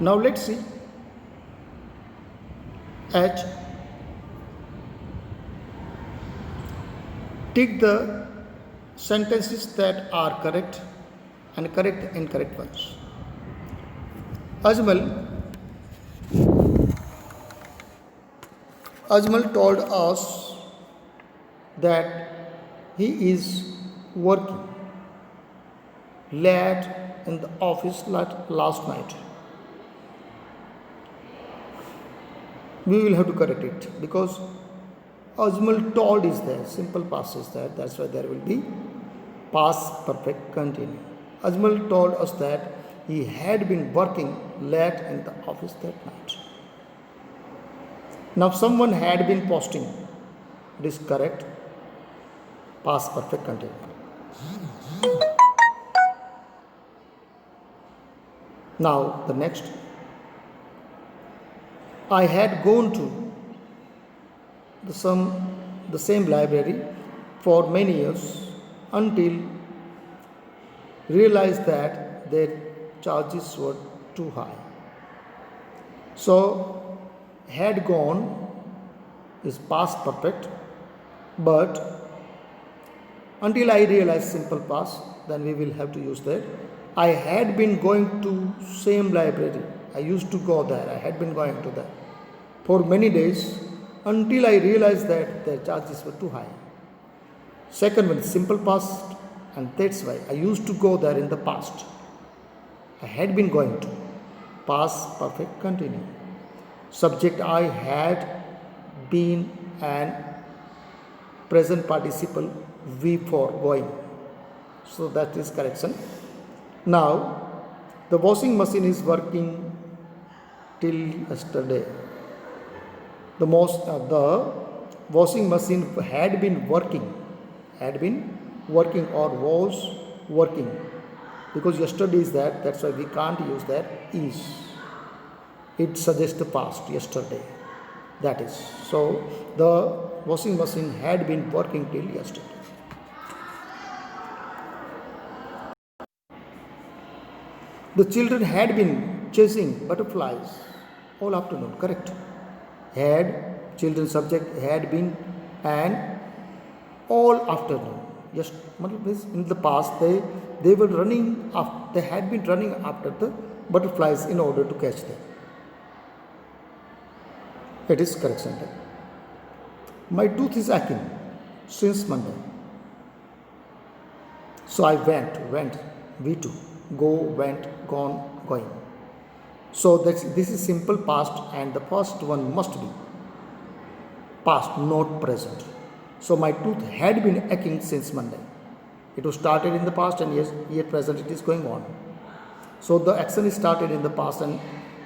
Now let's see H. Tick the sentences that are correct and correct the incorrect ones. Ajmal told us that he is working late in the office last night. We will have to correct it because Ajmal told is there, simple past is there, that's why there will be past perfect continue. Ajmal told us that he had been working late in the office that night. Now someone had been posting, it is correct, past perfect continue. Now the next, I had gone to the same library for many years until realized that their charges were too high. So had gone is past perfect, but until I realized simple past, then we will have to use that. I had been going to same library. I used to go there. I had been going to there for many days until I realized that the charges were too high. Second one is simple past, and that's why I used to go there in the past. I had been going to. Past perfect continue. Subject I had been, and present participle V for going. So that is correction. Now the washing machine is working till yesterday. The washing machine had been working or was working, because yesterday is that, that's why we can't use that is. It suggests the past, yesterday, that is. So the washing machine had been working till yesterday. The children had been chasing butterflies all afternoon, correct. Had, children subject had been, and all afternoon. Just in the past they were running after, they had been running after the butterflies in order to catch them. It is correction time. My tooth is aching since Monday. So I went, V2, go, went, gone, going. So this is simple past, and the first one must be past, not present. So my tooth had been aching since Monday. It was started in the past, and yes, yet present it is going on. So the action is started in the past, and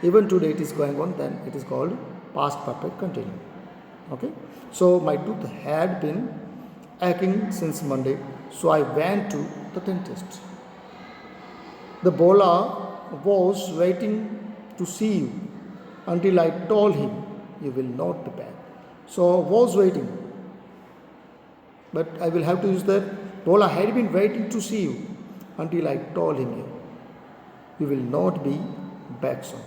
even today it is going on, then it is called past perfect continue. Okay. So my tooth had been aching since Monday, so I went to the dentist. The Bola was waiting to see you until I told him you will not be back. So was waiting, but I will have to use that. Bola had been waiting to see you until I told him you will not be back soon.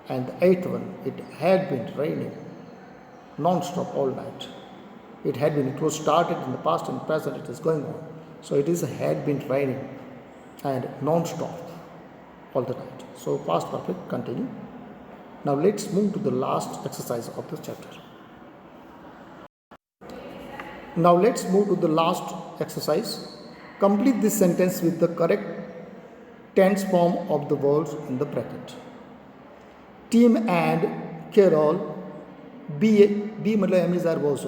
And the eighth one, it had been raining non-stop all night. It was started in the past and present, it is going on. So it is had been raining and non-stop all the night. So past perfect continue. Now let's move to the last exercise of the chapter. Now let's move to the last exercise. Complete this sentence with the correct tense form of the words in the bracket. Tim and Carol, B was.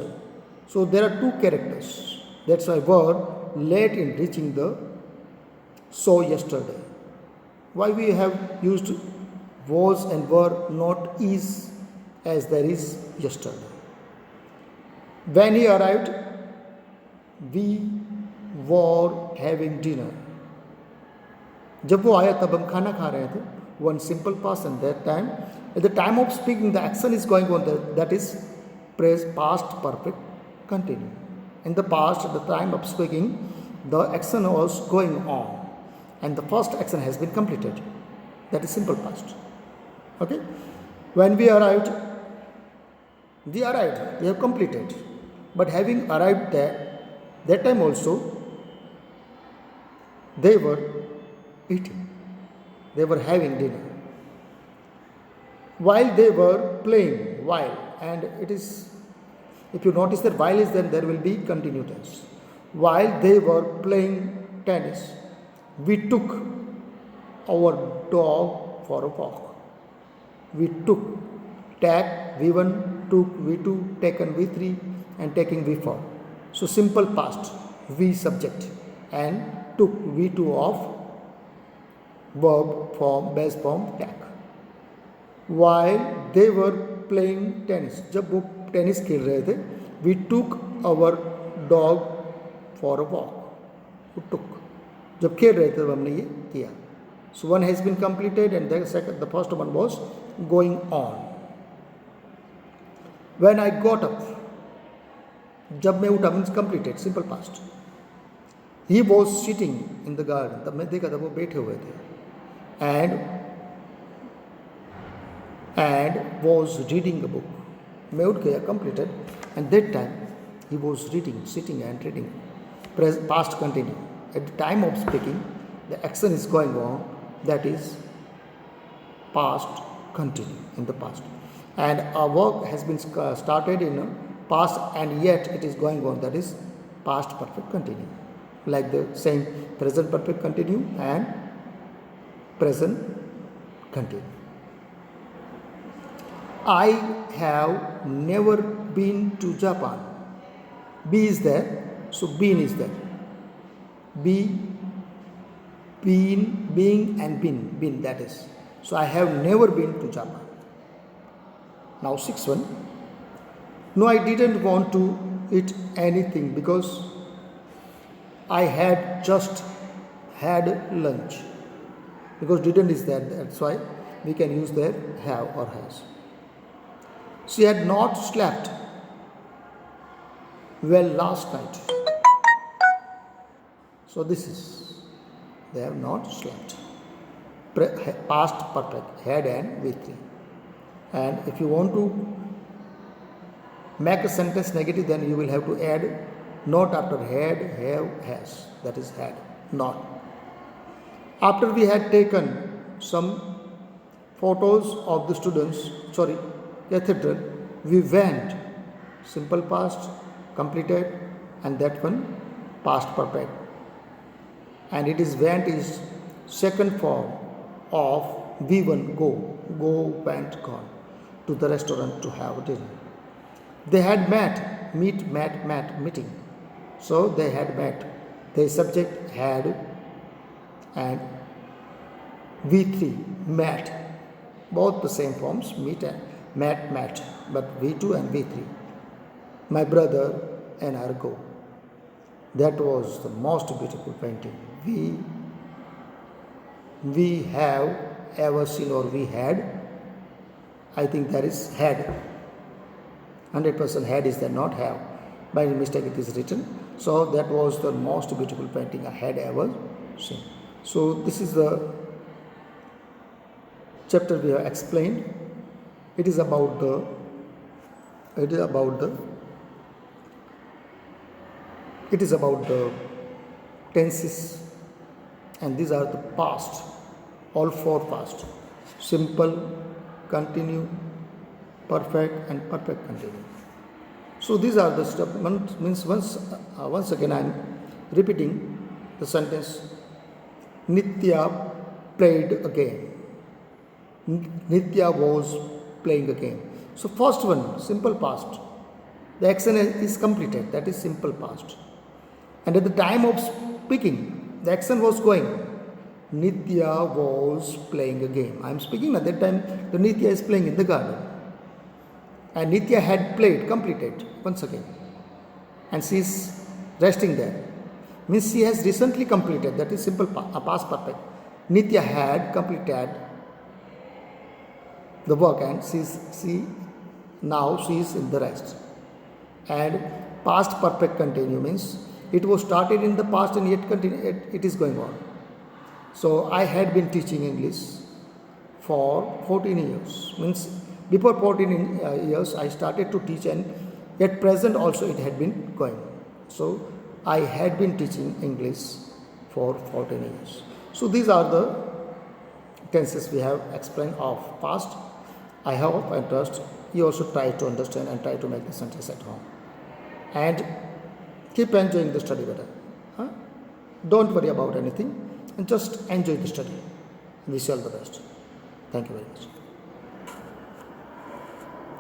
So there are two characters. That's why were late in reaching the so yesterday. Why we have used was and were, not is, as there is yesterday. When he arrived, we were having dinner. जब वो आया तब हम खाना खा रहे थे. One simple past, and that time, at the time of speaking, the action is going on. That is past perfect continue. In the past, at the time of speaking, the action was going on, and the first action has been completed. That is simple past. Okay. When we arrived, we arrived, we have completed. But having arrived there, that time also, they were eating. They were having dinner. While they were playing, while, and it is, if you notice that while is then there will be continued tense. While they were playing tennis, we took our dog for a walk. We took, tag V1, took V2, taken V3 and taking V4. So simple past, V subject and took V2 of verb form, base form, tag. While they were playing tennis, जब वो tennis खेल रहे थे, we took our dog for a walk. We took. जब खेल रहे थे तब हमने ये किया. So one has been completed and the first one was going on. When I got up, जब मैं उठा means completed, simple past. He was sitting in the garden. तब मैं देखा था वो बैठे हुए थे. And was reading a book. मैं उठ गया, completed, and that time he was reading, sitting and reading. Past continue. At the time of speaking, the action is going on, that is past continue in the past. And our work has been started in past and yet it is going on, that is past perfect continue. Like the same present perfect continue and present continue. I have never been to Japan. Be is there, so been is there. Be, been, being and been, that is. So I have never been to Japan. Now 6th one. No, I didn't want to eat anything because I had just had lunch. Because didn't is there, that's why we can use there have or has. She had not slept well last night. So this is, they have not slept. Past perfect, had and V3. And if you want to make a sentence negative, then you will have to add not after had, have, has. That is had, not. After we had taken some photos of the students, cathedral, we went, simple past, completed, and that one past perfect. And it is went is second form of V1, go, went, gone to the restaurant to have dinner. They had met, meeting. So they had met. The subject had and V3, met. Both the same forms, meet and met, but V2 and V3. My brother and I go. That was the most beautiful painting we have ever seen, or we had. I think that is had. 100% had is there, not have. By mistake it is written. So that was the most beautiful painting I had ever seen. So this is the chapter we have explained. It is about the tenses, and these are the past, all four past: simple, continue, perfect and perfect continue. So these are the stuff. Means once again I am repeating the sentence. Nitya played a game. Nitya was playing a game. So first one, simple past. The action is completed. That is simple past. And at the time of speaking, the action was going. Nitya was playing a game. I am speaking at that time. The Nitya is playing in the garden. And Nitya had played, completed once again. And she is resting there. Means she has recently completed. That is simple past perfect. Nitya had completed the work and now she is in the rest. And past perfect continue means it was started in the past and yet it is going on. So I had been teaching English for 14 years. Means before 14 years I started to teach, and at present also it had been going. So I had been teaching English for 14 years. So these are the tenses we have explained of past. I hope and trust you also try to understand and try to make the sentence at home. And keep enjoying the study better. Huh? Don't worry about anything and just enjoy the study. Wish you all the best. Thank you very much.